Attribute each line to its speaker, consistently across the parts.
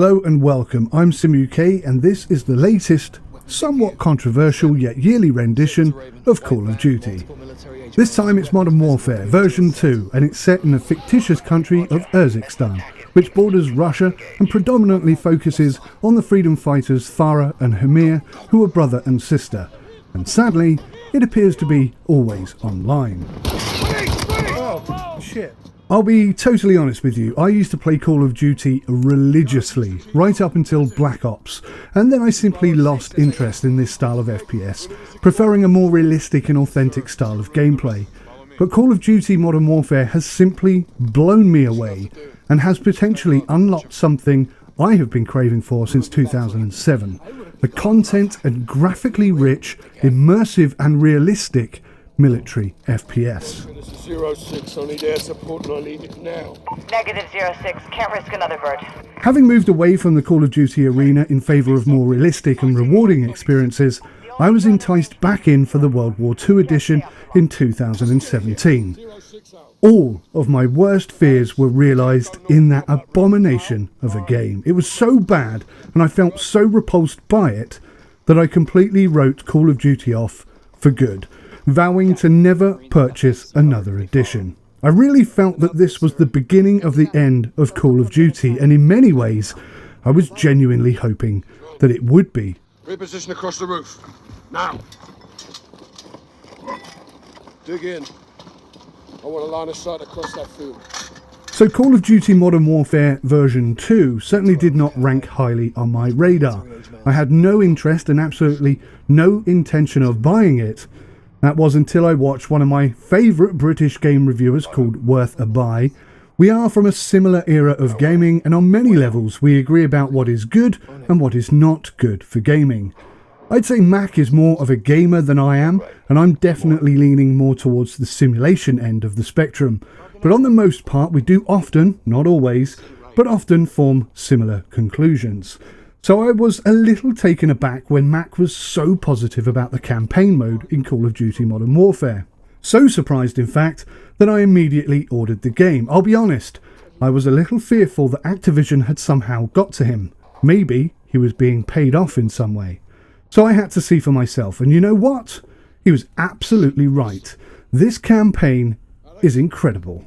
Speaker 1: Hello and welcome, I'm SimUK and this is the latest, somewhat controversial yet yearly rendition of Call of Duty. This time it's Modern Warfare version 2 and it's set in the fictitious country of Urzikstan, which borders Russia and predominantly focuses on the freedom fighters Farah and Hamir, who are brother and sister. And sadly, it appears to be always online. Oh, shit. I'll be totally honest with you, I used to play Call of Duty religiously, right up until Black Ops, and then I simply lost interest in this style of FPS, preferring a more realistic and authentic style of gameplay. But Call of Duty Modern Warfare has simply blown me away, and has potentially unlocked something I have been craving for since 2007. The content and graphically rich, immersive and realistic military FPS.
Speaker 2: This is 06, I need air support and I need it now.
Speaker 3: Negative 06, can't risk another bird.
Speaker 1: Having moved away from the Call of Duty arena in favour of more realistic and rewarding experiences, I was enticed back in for the World War II edition in 2017. All of my worst fears were realised in that abomination of a game. It was so bad and I felt so repulsed by it that I completely wrote Call of Duty off for good, vowing to never purchase another edition. I really felt that this was the beginning of the end of Call of Duty, and in many ways, I was genuinely hoping that it would be.
Speaker 2: Reposition across the roof. Now. Dig in. I want a line of sight across that field.
Speaker 1: So Call of Duty Modern Warfare version 2 certainly did not rank highly on my radar. I had no interest and absolutely no intention of buying it. That was until I watched one of my favourite British game reviewers called Worth a Buy. We are from a similar era of gaming, and on many levels we agree about what is good and what is not good for gaming. I'd say Mac is more of a gamer than I am, and I'm definitely leaning more towards the simulation end of the spectrum. But on the most part we do often, not always, but often form similar conclusions. So I was a little taken aback when Mac was so positive about the campaign mode in Call of Duty Modern Warfare. So surprised, in fact, that I immediately ordered the game. I'll be honest, I was a little fearful that Activision had somehow got to him. Maybe he was being paid off in some way. So I had to see for myself, and you know what? He was absolutely right. This campaign is incredible.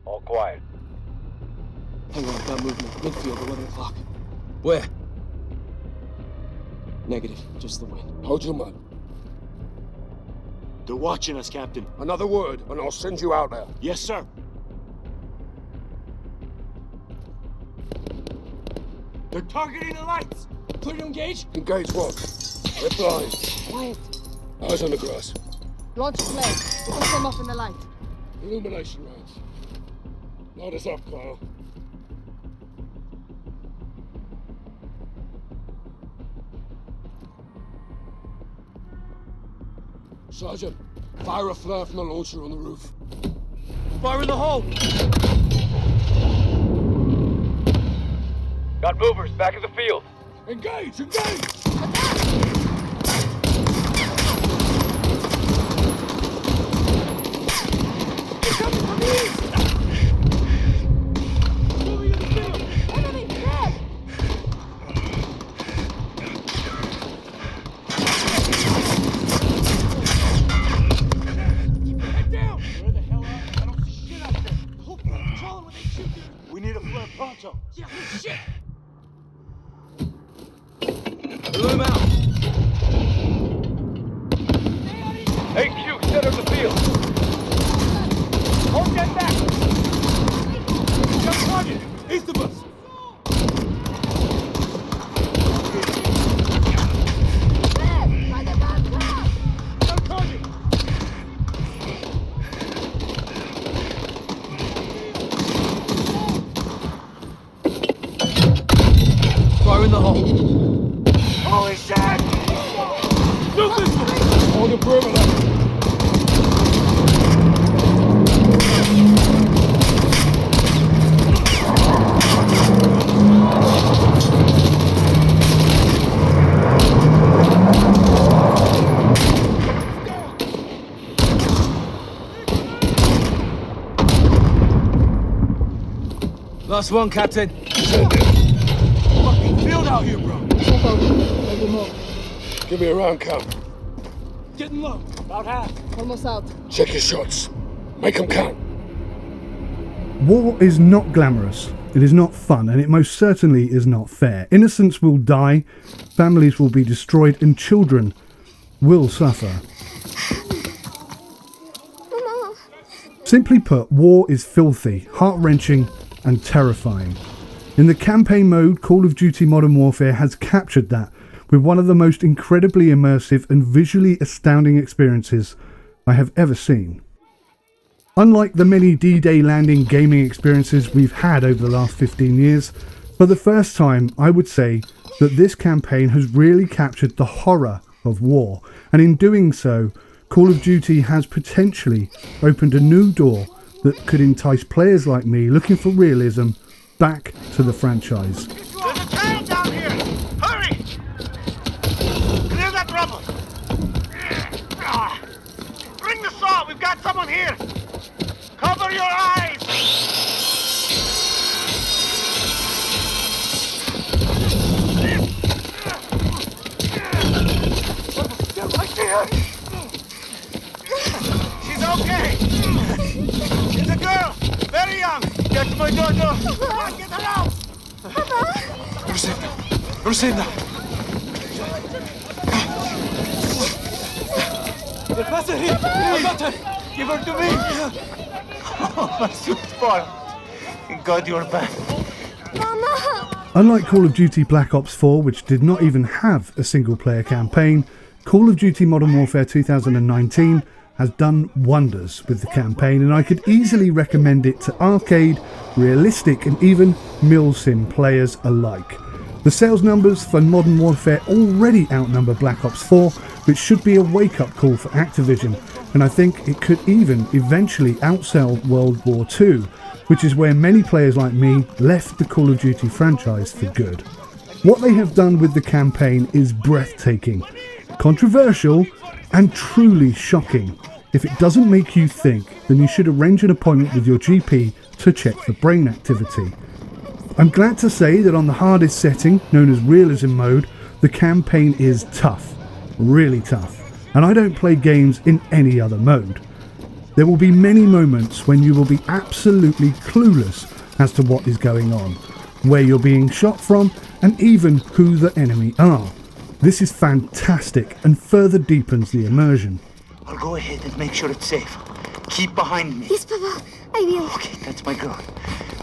Speaker 4: All quiet.
Speaker 5: Hang on, got movement. Midfield, 11 o'clock.
Speaker 4: Where?
Speaker 5: Negative, just the wind.
Speaker 2: Hold your mud.
Speaker 6: They're watching us, Captain.
Speaker 2: Another word and I'll send you out there.
Speaker 6: Yes, sir. They're targeting the lights.
Speaker 5: Clear to engage?
Speaker 2: Engage what? They're blind.
Speaker 7: Quiet.
Speaker 2: Eyes on the grass.
Speaker 7: Launch flare. Put them off in the light.
Speaker 2: Illumination rounds. Load us up, Kyle. Sergeant, fire a flare from the launcher on the roof.
Speaker 6: Fire in the hole.
Speaker 4: Got movers back in the field.
Speaker 2: Engage! Engage!
Speaker 7: They're coming from the east!
Speaker 2: Moving in the field!
Speaker 7: Enemy, dead!
Speaker 2: Head down!
Speaker 6: Where the hell are? I don't see shit out there.
Speaker 7: Hope they're controlling when they shoot you.
Speaker 6: We need a flare pronto.
Speaker 7: Yeah, shit!
Speaker 4: Blew him out. AQ, center of the field. Hold that back.
Speaker 6: Got target. East of us.
Speaker 7: Dead! By the bomb crash!
Speaker 6: Got target.
Speaker 5: Fire in the hole.
Speaker 6: Holy shit!
Speaker 2: Do this! Hold the perimeter!
Speaker 5: Last one, Captain.
Speaker 2: Send it.
Speaker 6: Fuck
Speaker 2: Give me a round count.
Speaker 6: Getting low. About half.
Speaker 7: Almost out.
Speaker 2: Check your shots. Make them count.
Speaker 1: War is not glamorous, it is not fun, and it most certainly is not fair. Innocents will die, families will be destroyed, and children will suffer. Simply put, war is filthy, heart-wrenching, and terrifying. In the campaign mode, Call of Duty Modern Warfare has captured that with one of the most incredibly immersive and visually astounding experiences I have ever seen. Unlike the many D-Day landing gaming experiences we've had over the last 15 years, for the first time I would say that this campaign has really captured the horror of war, and in doing so, Call of Duty has potentially opened a new door that could entice players like me looking for realism back to the franchise.
Speaker 6: There's a tank down here! Hurry! Clear that rubble! Bring the saw! We've got someone here! Cover your eyes! I see her! She's okay! She's a girl! Very young! Get to my door! Come on, get her out!
Speaker 5: Rosenda! ¿Qué pasa here? I got her! Give her to me!
Speaker 6: Oh, my sweet boy! Thank God you're back.
Speaker 1: Unlike Call of Duty Black Ops 4, which did not even have a single-player campaign, Call of Duty Modern Warfare 2019 has done wonders with the campaign, and I could easily recommend it to arcade, realistic and even milsim players alike. The sales numbers for Modern Warfare already outnumber Black Ops 4, which should be a wake-up call for Activision, and I think it could even eventually outsell World War II, which is where many players like me left the Call of Duty franchise for good. What they have done with the campaign is breathtaking, controversial, and truly shocking. If it doesn't make you think, then you should arrange an appointment with your GP to check for brain activity. I'm glad to say that on the hardest setting, known as realism mode, the campaign is tough, really tough, and I don't play games in any other mode. There will be many moments when you will be absolutely clueless as to what is going on, where you're being shot from, and even who the enemy are. This is fantastic and further deepens the immersion.
Speaker 6: I'll go ahead and make sure it's safe. Keep behind me.
Speaker 7: Yes, Papa. I will.
Speaker 6: Okay, that's my girl.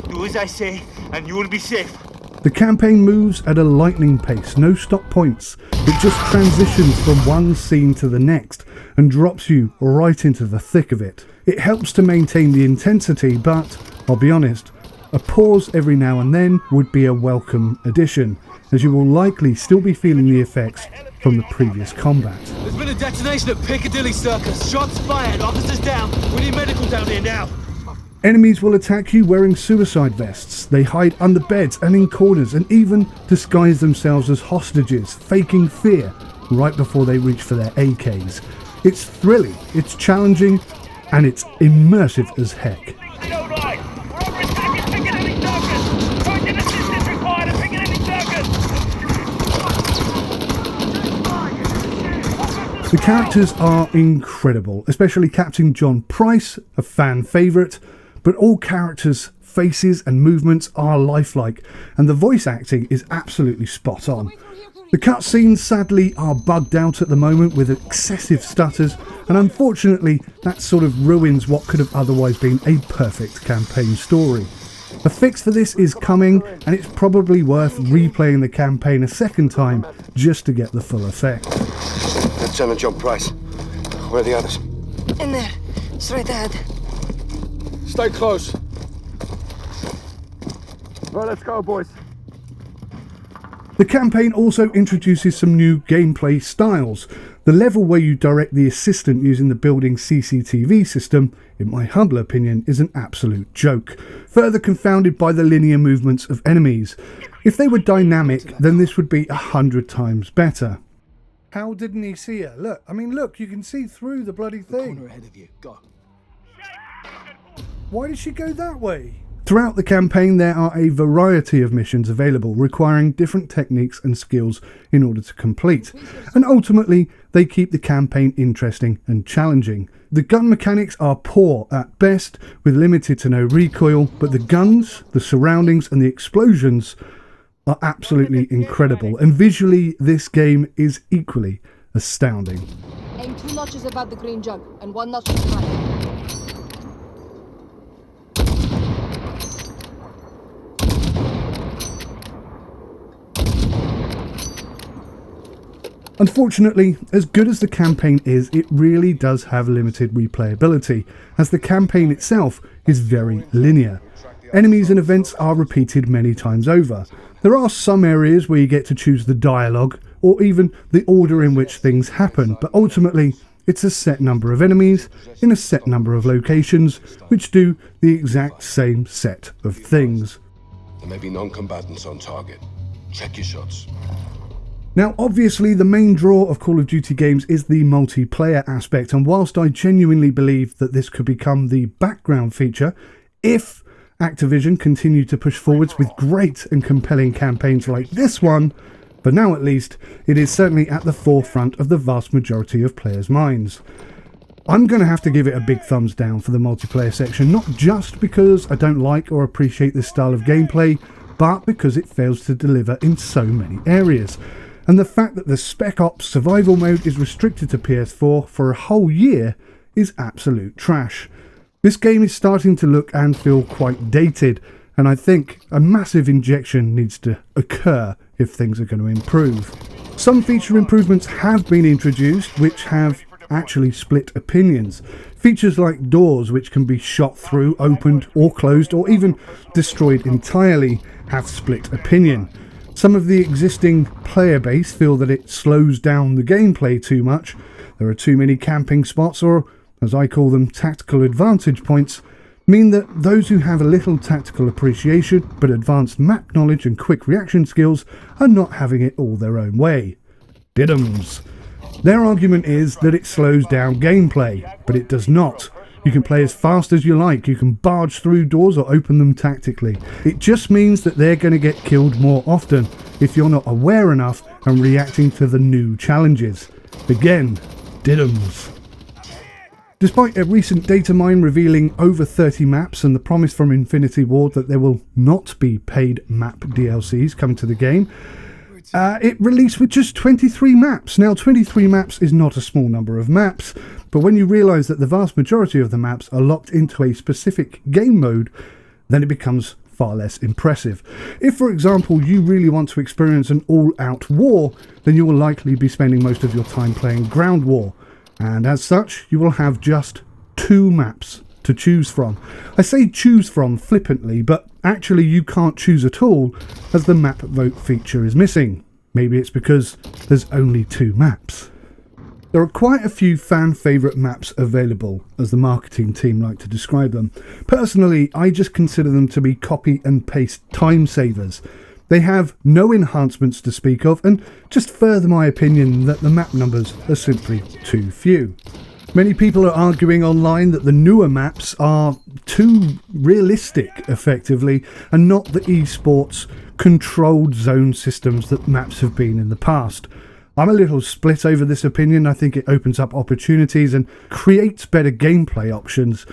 Speaker 6: Do as I say, and you will be safe.
Speaker 1: The campaign moves at a lightning pace, no stop points. It just transitions from one scene to the next and drops you right into the thick of it. It helps to maintain the intensity, but I'll be honest, a pause every now and then would be a welcome addition, as you will likely still be feeling the effects from the previous combat.
Speaker 5: There's been a detonation at Piccadilly Circus. Shots fired. Officers down. We need medical down here now.
Speaker 1: Enemies will attack you wearing suicide vests. They hide under beds and in corners and even disguise themselves as hostages, faking fear right before they reach for their AKs. It's thrilling, it's challenging, and it's immersive as heck. The characters are incredible, especially Captain John Price, a fan favourite, but all characters' faces and movements are lifelike, and the voice acting is absolutely spot on. The cutscenes sadly are bugged out at the moment with excessive stutters, and unfortunately that sort of ruins what could have otherwise been a perfect campaign story. A fix for this is coming, and it's probably worth replaying the campaign a second time just to get the full effect.
Speaker 2: Lieutenant John Price. Where are the others?
Speaker 7: In there. Straight ahead.
Speaker 2: Stay close. Right, let's go, boys.
Speaker 1: The campaign also introduces some new gameplay styles. The level where you direct the assistant using the building's CCTV system, in my humble opinion, is an absolute joke, further confounded by the linear movements of enemies. If they were dynamic, then this would be 100 times better. How didn't he see her? Look, I mean, look, you can see through the bloody thing.
Speaker 5: Corner ahead of you. Go.
Speaker 1: Why did she go that way? Throughout the campaign, there are a variety of missions available, requiring different techniques and skills in order to complete, and ultimately they keep the campaign interesting and challenging. The gun mechanics are poor at best, with limited to no recoil, but the guns, the surroundings and the explosions are absolutely incredible, and visually this game is equally astounding.
Speaker 8: Aim 2 notches above the green jug and 1 notch behind.
Speaker 1: Unfortunately, as good as the campaign is, it really does have limited replayability, as the campaign itself is very linear. Enemies and events are repeated many times over. There are some areas where you get to choose the dialogue, or even the order in which things happen, but ultimately it's a set number of enemies in a set number of locations, which do the exact same set of things.
Speaker 2: There may be non-combatants on target. Check your shots.
Speaker 1: Now, obviously, the main draw of Call of Duty games is the multiplayer aspect, and whilst I genuinely believe that this could become the background feature, if Activision continue to push forwards with great and compelling campaigns like this one, for now at least, it is certainly at the forefront of the vast majority of players' minds. I'm going to have to give it a big thumbs down for the multiplayer section, not just because I don't like or appreciate this style of gameplay, but because it fails to deliver in so many areas. And the fact that the Spec Ops survival mode is restricted to PS4 for a whole year is absolute trash. This game is starting to look and feel quite dated, and I think a massive injection needs to occur if things are going to improve. Some feature improvements have been introduced which have actually split opinions. Features like doors which can be shot through, opened or closed, or even destroyed entirely have split opinion. Some of the existing player base feel that it slows down the gameplay too much. There are too many camping spots, or as I call them, tactical advantage points, mean that those who have a little tactical appreciation but advanced map knowledge and quick reaction skills are not having it all their own way. Diddums. Their argument is that it slows down gameplay, but it does not. You can play as fast as you like, you can barge through doors or open them tactically. It just means that they're going to get killed more often if you're not aware enough and reacting to the new challenges. Again, diddums. Despite a recent data mine revealing over 30 maps and the promise from Infinity Ward that there will not be paid map DLCs coming to the game, it released with just 23 maps. Now, 23 maps is not a small number of maps, but when you realise that the vast majority of the maps are locked into a specific game mode, then it becomes far less impressive. If, for example, you really want to experience an all-out war, then you will likely be spending most of your time playing Ground War, and as such, you will have just 2 maps to choose from. I say choose from flippantly, but actually you can't choose at all, as the map vote feature is missing. Maybe it's because there's only 2 maps. There are quite a few fan favourite maps available, as the marketing team like to describe them. Personally, I just consider them to be copy and paste time savers. They have no enhancements to speak of, and just further my opinion that the map numbers are simply too few. Many people are arguing online that the newer maps are too realistic, effectively, and not the esports controlled zone systems that maps have been in the past. I'm a little split over this opinion. I think it opens up opportunities and creates better gameplay options.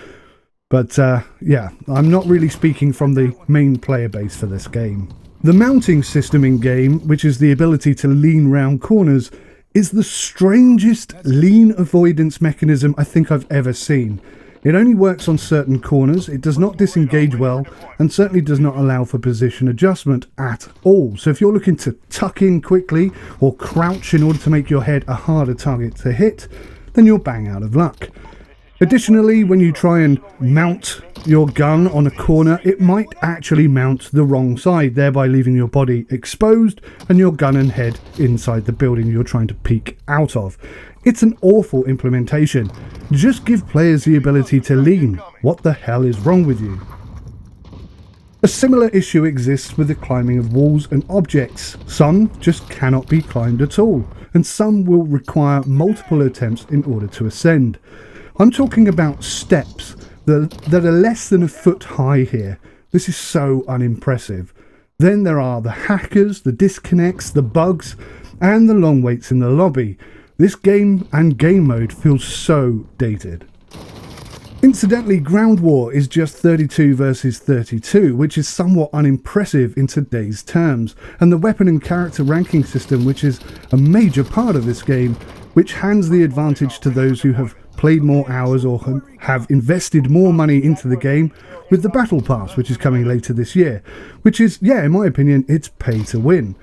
Speaker 1: But yeah, I'm not really speaking from the main player base for this game. The mounting system in game, which is the ability to lean round corners, is the strangest lean avoidance mechanism I think I've ever seen. It only works on certain corners, it does not disengage well, and certainly does not allow for position adjustment at all. So if you're looking to tuck in quickly or crouch in order to make your head a harder target to hit, then you're bang out of luck. Additionally, when you try and mount your gun on a corner, it might actually mount the wrong side, thereby leaving your body exposed and your gun and head inside the building you're trying to peek out of. It's an awful implementation. Just give players the ability to lean. What the hell is wrong with you? A similar issue exists with the climbing of walls and objects. Some just cannot be climbed at all, and some will require multiple attempts in order to ascend. I'm talking about steps that are less than a foot high here. This is so unimpressive. Then there are the hackers, the disconnects, the bugs, and the long waits in the lobby. This game and game mode feels so dated. Incidentally, Ground War is just 32 versus 32, which is somewhat unimpressive in today's terms, and the weapon and character ranking system, which is a major part of this game, which hands the advantage to those who have played more hours or have invested more money into the game with the Battle Pass, which is coming later this year, which is, yeah, in my opinion, it's pay to win.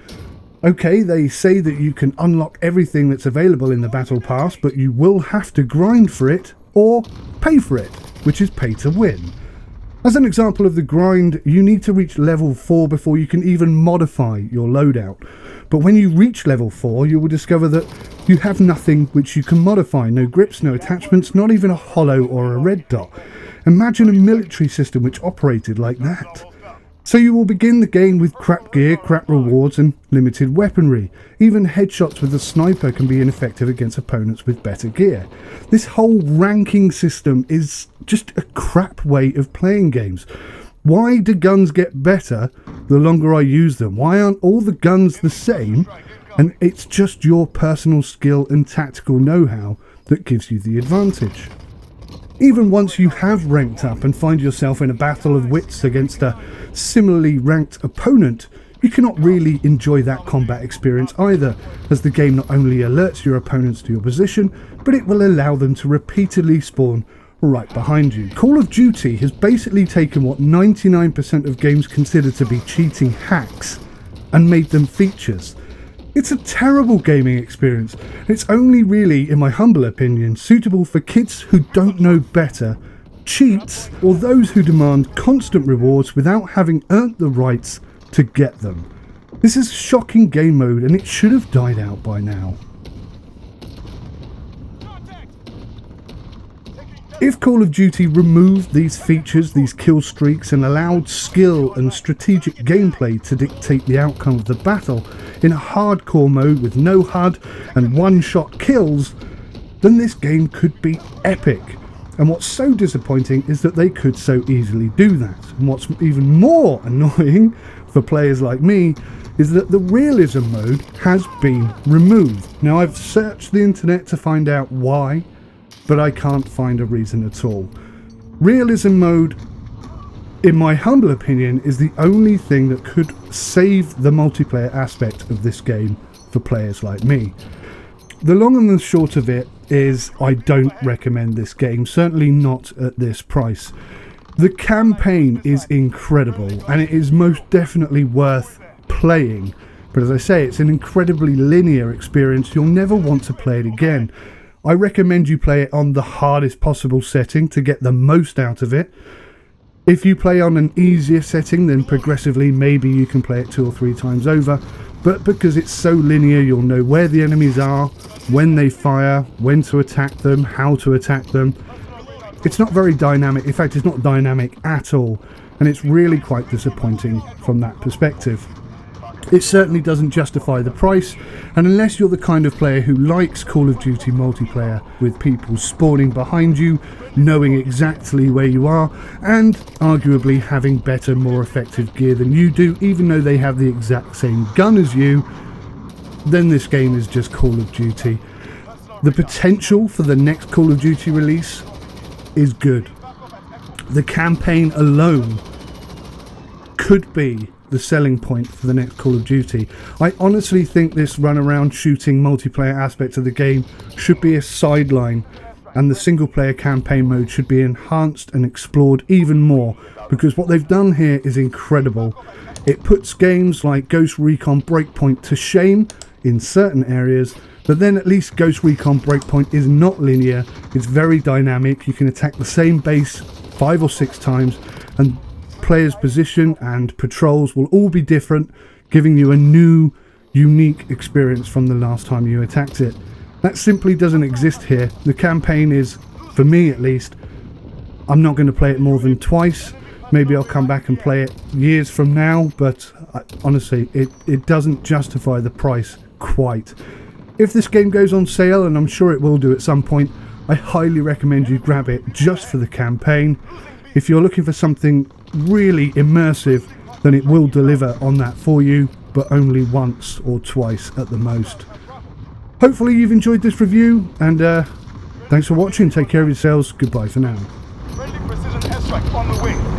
Speaker 1: Okay, they say that you can unlock everything that's available in the Battle Pass, but you will have to grind for it or pay for it, which is pay to win. As an example of the grind, you need to reach level 4 before you can even modify your loadout. But when you reach level 4, you will discover that you have nothing which you can modify. No grips, no attachments, not even a hollow or a red dot. Imagine a military system which operated like that. So you will begin the game with crap gear, crap rewards and limited weaponry. Even headshots with a sniper can be ineffective against opponents with better gear. This whole ranking system is just a crap way of playing games. Why do guns get better the longer I use them? Why aren't all the guns the same? And it's just your personal skill and tactical know-how that gives you the advantage. Even once you have ranked up and find yourself in a battle of wits against a similarly ranked opponent, you cannot really enjoy that combat experience either, as the game not only alerts your opponents to your position, but it will allow them to repeatedly spawn right behind you. Call of Duty has basically taken what 99% of games consider to be cheating hacks and made them features. It's a terrible gaming experience. It's only really, in my humble opinion, suitable for kids who don't know better, cheats, or those who demand constant rewards without having earned the rights to get them. This is shocking game mode and it should have died out by now. If Call of Duty removed these features, these kill streaks, and allowed skill and strategic gameplay to dictate the outcome of the battle in a hardcore mode with no HUD and one-shot kills, then this game could be epic. And what's so disappointing is that they could so easily do that. And what's even more annoying for players like me is that the realism mode has been removed. Now, I've searched the internet to find out why, but I can't find a reason at all. Realism mode, in my humble opinion, is the only thing that could save the multiplayer aspect of this game for players like me. The long and the short of it is I don't recommend this game, certainly not at this price. The campaign is incredible and it is most definitely worth playing, but as I say, it's an incredibly linear experience. You'll never want to play it again. I recommend you play it on the hardest possible setting to get the most out of it. If you play on an easier setting, then progressively maybe you can play it 2 or 3 times over. But because it's so linear, you'll know where the enemies are, when they fire, when to attack them, how to attack them. It's not very dynamic. In fact, it's not dynamic at all. And it's really quite disappointing from that perspective. It certainly doesn't justify the price, and unless you're the kind of player who likes Call of Duty multiplayer with people spawning behind you, knowing exactly where you are, and arguably having better, more effective gear than you do, even though they have the exact same gun as you, then this game is just Call of Duty. The potential for the next Call of Duty release is good. The campaign alone could be the selling point for the next Call of Duty. I honestly think this run around shooting multiplayer aspect of the game should be a sideline, and the single player campaign mode should be enhanced and explored even more, because what they've done here is incredible. It puts games like Ghost Recon Breakpoint to shame in certain areas, but then at least Ghost Recon Breakpoint is not linear, it's very dynamic. You can attack the same base 5 or 6 times, and players' position and patrols will all be different, giving you a new, unique experience from the last time you attacked it. That simply doesn't exist here. The campaign is, for me at least, I'm not going to play it more than twice. Maybe I'll come back and play it years from now, but honestly, it doesn't justify the price quite. If this game goes on sale, and I'm sure it will do at some point, I highly recommend you grab it just for the campaign. If you're looking for something really immersive, then it will deliver on that for you, but only once or twice at the most. Hopefully you've enjoyed this review, and thanks for watching. Take care of yourselves. Goodbye for now.
Speaker 6: Friendly precision airstrike on the way.